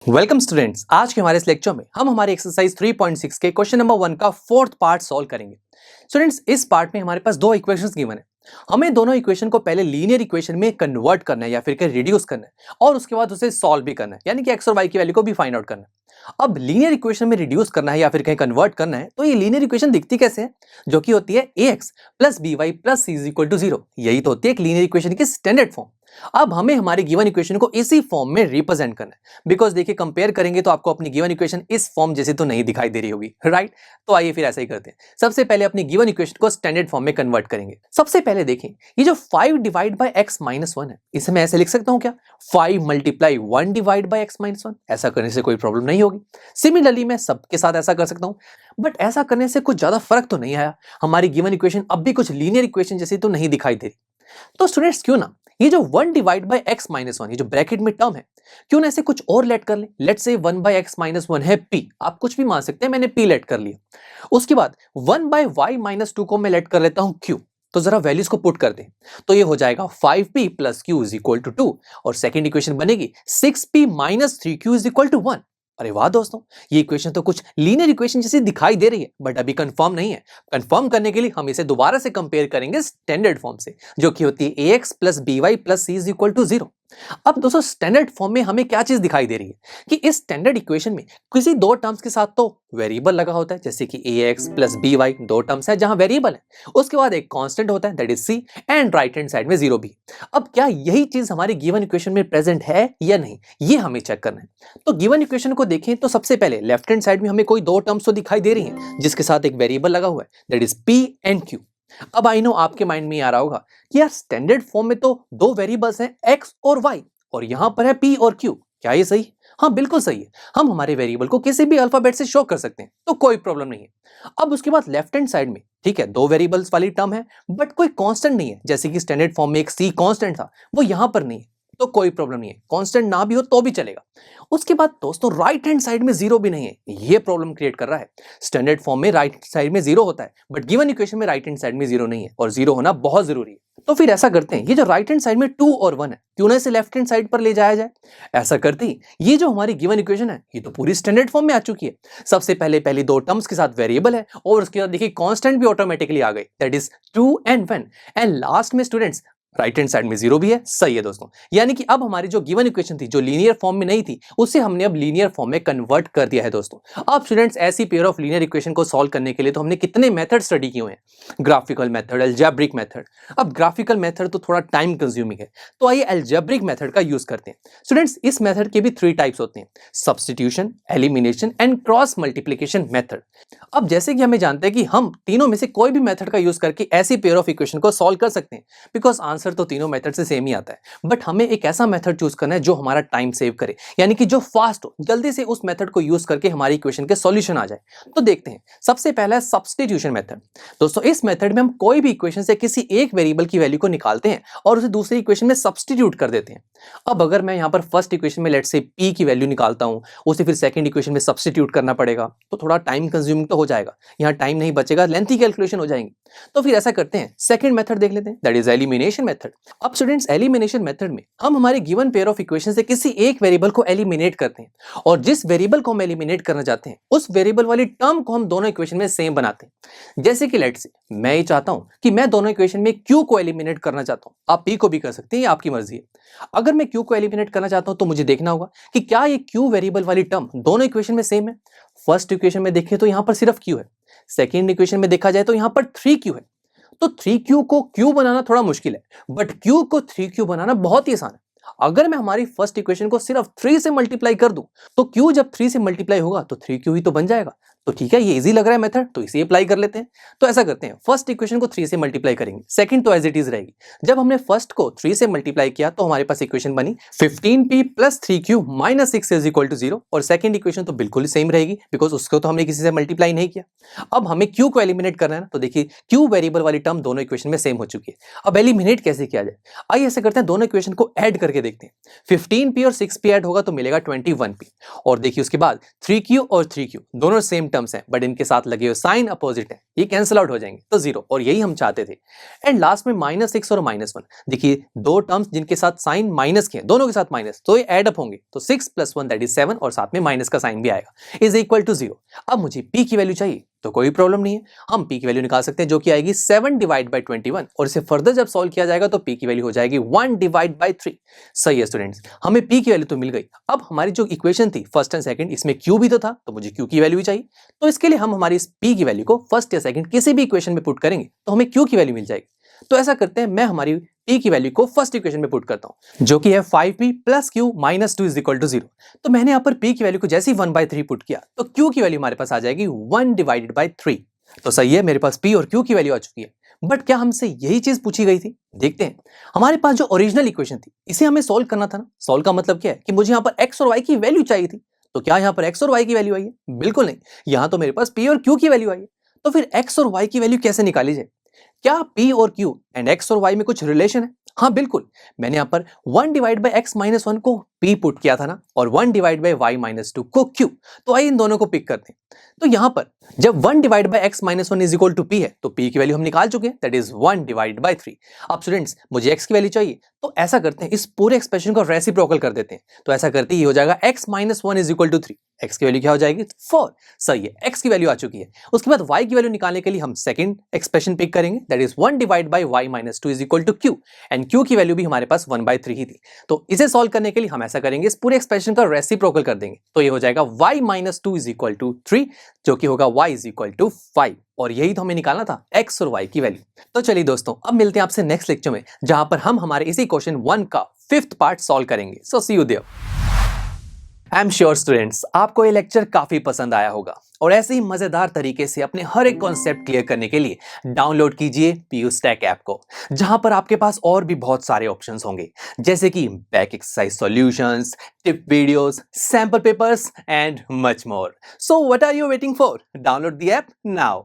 Welcome students, आज के हमारे इस लेक्चर में हम हमारे एक्सरसाइज 3.6 के क्वेश्चन नंबर 1 का फोर्थ पार्ट सॉल्व करेंगे। स्टूडेंट्स, इस पार्ट में हमारे पास दो इक्वेशंस गिवन है। हमें दोनों इक्वेशन को पहले लीनियर इक्वेशन में कन्वर्ट करना है या फिर रिड्यूस करना है और उसके बाद उसे सॉल्व भी करना है, यानी कि एक्स और वाई की वैल्यू को भी फाइंड आउट करना है। अब लीनियर इक्वेशन में रिड्यूस करना है या फिर कहीं कन्वर्ट करना है, तो ये लीनियर इक्वेशन दिखती कैसे है, जो कि होती है ax plus by plus c is equal to 0। यही तो होती है एक लीनियर इक्वेशन की स्टैंडर्ड फॉर्म। अब हमें हमारी गिवन इक्वेशन को इसी फॉर्म में रिप्रेजेंट करना है, बिकॉज देखिए कंपेयर करेंगे तो आपको अपनी गिवन इक्वेशन इस फॉर्म जैसी तो नहीं दिखाई दे रही होगी, राइट। तो आइए फिर ऐसा ही करते हैं। सबसे पहले अपनी गिवन इक्वेशन को स्टैंडर्ड फॉर्म में कन्वर्ट करेंगे। सबसे पहले देखें, ये जो 5 डिवाइड बाय x माइनस 1 है, इसे मैं ऐसे लिख सकता हूं क्या, 5 multiply 1 divide by x minus 1। ऐसा करने से कोई प्रॉब्लम नहीं होगी। सिमिलरली मैं सबके साथ ऐसा कर सकता हूं, बट ऐसा करने से कुछ ज्यादा फर्क तो नहीं आया। हमारी गिवन इक्वेशन अब भी कुछ लीनियर इक्वेशन जैसी तो नहीं दिखाई दे रही। तो स्टूडेंट्स, क्यों ना ये जो 1 डिवाइड बाय x माइनस 1, ये जो ब्रैकेट में टर्म है, क्यों ना ऐसे कुछ और लेट कर ले। Let's say 1 bye x minus 1 है p, आप कुछ भी मान सकते हैं, मैंने p लेट कर लिया। उसके बाद 1 बाय y माइनस 2 को मैं लेट कर लेता हूं q। तो जरा वैल्यूज को पुट कर दें, तो ये हो जाएगा 5p plus q is equal to 2 और सेकेंड इक्वेशन बनेगी 6p minus 3q is equal to 1। अरे वाह दोस्तों, ये इक्वेशन तो कुछ लीनियर इक्वेशन जैसी दिखाई दे रही है, बट अभी कंफर्म नहीं है। कंफर्म करने के लिए हम इसे दोबारा से कंपेयर करेंगे स्टैंडर्ड फॉर्म से, जो कि होती है ax plus by plus c is equal to 0। अब दोस्तों, स्टैंडर्ड फॉर्म में हमें क्या चीज दिखाई दे रही है कि इस स्टैंडर्ड इक्वेशन में किसी दो टर्म्स के साथ तो वेरिएबल लगा होता है, जैसे कि ax प्लस by दो टर्म्स है जहां वेरिएबल है। उसके बाद एक कांस्टेंट होता है, that is c, and right hand side में 0 भी। अब क्या यही चीज हमारी गिवन इक्वेशन में प्रेजेंट है या नहीं, ये हमें चेक करना है। तो गिवन इक्वेशन को देखें तो सबसे पहले लेफ्ट हैंड साइड में हमें कोई दो टर्म्स तो दिखाई दे रही हैं जिसके साथ एक वेरिएबल लगा हुआ है, that is p and q। अब आई नो आपके माइंड में आ रहा होगा कि यार स्टैंडर्ड फॉर्म में तो दो वेरिएबल्स हैं x और y, और यहां पर है p और q, क्या ये सही है? हाँ, बिल्कुल सही है। हम हमारे वेरिएबल को किसी भी अल्फाबेट से शो कर सकते हैं, तो कोई प्रॉब्लम नहीं है। अब उसके बाद लेफ्ट हैंड साइड में, ठीक है, दो वेरिएबल्स वाली टर्म है, बट कोई कांस्टेंट नहीं है, जैसे कि स्टैंडर्ड फॉर्म में एक c कांस्टेंट था, वो यहां पर नहीं है, तो कोई प्रॉब्लम नहीं है। कांस्टेंट ना भी हो तो भी चलेगा। उसके बाद दोस्तों, राइट हैंड साइड में 0 भी नहीं है, ये प्रॉब्लम क्रिएट कर रहा है। स्टैंडर्ड फॉर्म में राइट साइड में 0 होता है, बट गिवन इक्वेशन में राइट हैंड साइड में 0 नहीं है, और 0 होना बहुत जरूरी है। तो फिर ऐसा करते हैं, ये जो राइट हैंड साइड में 2 और 1 है, क्यों ना इसे लेफ्ट हैंड साइड पर ले जाया जाए। ऐसा करते ही ये जो हमारी गिवन इक्वेशन है, ये तो पूरी स्टैंडर्ड फॉर्म में आ चुकी है। सबसे पहले पहली दो टर्म्स के साथ वेरिएबल है, और उसके बाद देखिए कांस्टेंट भी ऑटोमेटिकली आ गई, that is 2 and 1, and last में स्टूडेंट्स राइट हैंड साइड में 0 भी है। सही है दोस्तों, यानी कि अब हमारी जो गिवन इक्वेशन थी, जो लीनियर फॉर्म में नहीं थी, उसे हमने अब लीनियर फॉर्म में कन्वर्ट कर दिया है दोस्तों। अब स्टूडेंट्स, ऐसी पेयर ऑफ लीनियर इक्वेशन को सॉल्व करने के लिए तो हमने कितने मेथड स्टडी किए हुए हैं, ग्राफिकल मेथड, अलजेब्रिक मेथड। अब ग्राफिकल मेथड तो थोड़ा टाइम कंज्यूमिंग है, तो आइए अलजेब्रिक मेथड का यूज करते हैं। स्टूडेंट्स, इस मेथड के भी 3 टाइप्स होते हैं, substitution, elimination and cross multiplication method. अब जैसे कि हमें जानते हैं कि हम तीनों में से कोई भी मेथड का यूज करके ऐसी पेयर ऑफ इक्वेशन को सॉल्व कर सकते हैं, बिकॉज आंसर तो तीनों मेथड से सेम ही आता है। बट हमें एक ऐसा मेथड चूज करना है जो हमारा टाइम सेव करे, यानी कि जो फास्ट हो, जल्दी से उस मेथड को यूज करके हमारी इक्वेशन के सॉल्यूशन आ जाए। तो देखते हैं, सबसे पहला है सब्स्टिट्यूशन मेथड। दोस्तों, इस मेथड में हम कोई भी इक्वेशन से किसी एक वेरिएबल की वैल्यू को निकालते हैं और उसे दूसरी इक्वेशन में सब्स्टिट्यूट कर देते हैं। अब अगर मैं यहां पर फर्स्ट इक्वेशन में लेट्स से p की वैल्यू निकालता हूं, उसे फिर सेकंड इक्वेशन में सब्स्टिट्यूट करना पड़ेगा, तो थोड़ा टाइम कंज्यूमिंग तो हो जाएगा, यहां टाइम नहीं बचेगा, लेंथी कैलकुलेशन हो जाएंगी। तो फिर ऐसा करते हैं, सेकंड मेथड देख लेते हैं, दैट इज एलिमिनेशन मेथड। अब स्टूडेंट्स, एलिमिनेशन मेथड में हम हमारे गिवन पेयर ऑफ इक्वेशन से किसी एक वेरिएबल को एलिमिनेट करते हैं, और जिस वेरिएबल को हम एलिमिनेट करना चाहते हैं, उस वेरिएबल वाली टर्म को हम दोनों इक्वेशन में सेम बनाते हैं। जैसे कि लेट्स से मैं ये चाहता हूं कि मैं दोनों इक्वेशन में q को एलिमिनेट करना चाहता हूं, आप p को भी कर सकते हैं, ये आपकी मर्जी है। अगर मैं q को एलिमिनेट करना चाहता हूं, तो मुझे देखना होगा कि क्या ये q वेरिएबल वाली टर्म दोनों इक्वेशन में सेम है। फर्स्ट इक्वेशन में देखें तो यहां पर सिर्फ q है, सेकेंड इक्वेशन में देखा जाए तो यहां पर 3q है। तो 3q को q बनाना थोड़ा मुश्किल है, बट q को 3q बनाना बहुत ही आसान है। अगर मैं हमारी फर्स्ट इक्वेशन को सिर्फ 3 से मल्टीप्लाई कर दूं, तो q जब 3 से मल्टीप्लाई होगा तो 3q ही तो बन जाएगा। तो ठीक है, ये इजी लग रहा है मेथड, तो इसे अप्लाई कर लेते हैं। तो ऐसा करते हैं, फर्स्ट इक्वेशन को 3 से मल्टीप्लाई करेंगे, सेकंड तो एज इट इज रहेगी। जब हमने फर्स्ट को 3 से मल्टीप्लाई किया तो हमारे पास इक्वेशन बनी 15p plus 3q minus 6 is equal to 0, और सेकंड इक्वेशन तो बिल्कुल ही सेम रहेगी, बिकॉज उसको तो हमने किसी से मल्टीप्लाई नहीं किया। अब हमें q को एलिमिनेट करना है ना, तो देखिए q वेरिएबल वाली टर्म दोनों इक्वेशन में सेम हो चुकी है। अब एलिमिनेट कैसे किया जाए, आइए ऐसा करते हैं, दोनों इक्वेशन को ऐड करके देखते हैं। 15p और 6p ऐड होगा तो मिलेगा 21p, और देखिए उसके बाद 3q और 3q दोनों सेम टर्म्स हैं बट इनके साथ लगे हुए साइन अपोजिट है, ये कैंसिल आउट हो जाएंगे तो 0, और यही हम चाहते थे। एंड लास्ट में -6 और -1, देखिए दो टर्म्स जिनके साथ साइन माइनस के हैं, दोनों के साथ माइनस, तो ये ऐड अप होंगे, तो 6 + 1 दैट इज 7 और साथ में माइनस का साइन भी आएगा, इज इक्वल टू 0। अब मुझे p की वैल्यू चाहिए तो कोई प्रॉब्लम नहीं है, हम p की वैल्यू निकाल सकते हैं जो कि आएगी 7 डिवाइड बाई 21, और इसे फर्दर जब सॉल्व किया जाएगा तो p की वैल्यू हो जाएगी 1 डिवाइड बाई 3। सही है स्टूडेंट्स, हमें p की वैल्यू तो मिल गई। अब हमारी जो इक्वेशन थी फर्स्ट एंड सेकंड, इसमें q भी तो था, तो मुझे q की वैल्यू भी चाहिए। तो इसके लिए हम हमारी इस p की वैल्यू को फर्स्ट या सेकंड किसी भी इक्वेशन में पुट करेंगे तो हमें q की वैल्यू मिल जाएगी। तो ऐसा करते हैं, मैं हमारी p की वैल्यू को फर्स्ट इक्वेशन में पुट करता हूं जो कि है 5p + q - 2 = 0। तो मैंने यहां पर p की वैल्यू को जैसे ही 1/3 पुट किया तो q की वैल्यू हमारे पास आ जाएगी 1 डिवाइडेड बाई 3। तो सही है, मेरे पास p और q की वैल्यू आ चुकी है। बट क्या हमसे यही चीज पूछी गई थी? देखते हैं। हमारे पास जो ओरिजिनल इक्वेशन थी इसे हमें सोल्व करना था ना। सोल्व का मतलब क्या है कि मुझे यहाँ पर x और y की वैल्यू चाहिए थी। तो क्या यहाँ पर x और y की वैल्यू आई है? बिल्कुल नहीं, यहाँ तो मेरे पास p और q की वैल्यू आई है। तो फिर x और y की वैल्यू कैसे निकाली जाए? क्या p और q एंड x और y में कुछ रिलेशन है? हाँ बिल्कुल, मैंने यहाँ पर 1 डिवाइड बाई x - 1 को p पुट किया था ना, और 1 डिवाइड बाई y - 2 को q। तो आइए इन दोनों को पिक करते हैं। तो यहाँ पर जब 1 divide by x - 1 is equal to p है तो p की वैल्यू हम निकाल चुके हैं, दैट इज 1 डिवाइड बाई 3। अब स्टूडेंट्स मुझे x की वैल्यू चाहिए, तो ऐसा करते हैं इस पूरे एक्सप्रेशन को रेसिप्रोकल कर देते हैं। तो ऐसा करते ही हो जाएगा x - 1 is equal to 3। x की वैल्यू क्या हो जाएगी? 4। सही है, x की वैल्यू आ चुकी है। उसके बाद y की वैल्यू निकालने के लिए हम सेकंड एक्सप्रेशन पिक करेंगे, that is 1 divide by y - 2 is equal to q, and q की वैल्यू भी हमारे पास 1/3 ही थी। तो इसे सॉल्व करने के लिए हम ऐसा करेंगे, इस पूरे एक्सप्रेशन का रेसिप्रोकल कर देंगे। तो ये हो जाएगा y - 2 इज इक्वल टू 3, जो कि होगा y इज इक्वल टू 5, और यही तो हमें निकालना था, x और y की वैल्यू। तो चलिए दोस्तों, अब मिलते हैं आपसे नेक्स्ट लेक्चर में, जहां पर हम हमारे इसी क्वेश्चन 1 का 5th पार्ट सॉल्व करेंगे। So see you there. I am sure students, आपको ये लेक्चर काफी पसंद आया होगा, और ऐसे ही मजेदार तरीके से अपने हर एक कॉन्सेप्ट क्लियर करने के लिए डाउनलोड कीजिए PUSTACK ऐप को, जहां पर आपके पास और भी बहुत सारे ऑप्शंस होंगे, जैसे कि back exercise solutions, tip videos, sample papers and much more. So what are you waiting for? Download the app now.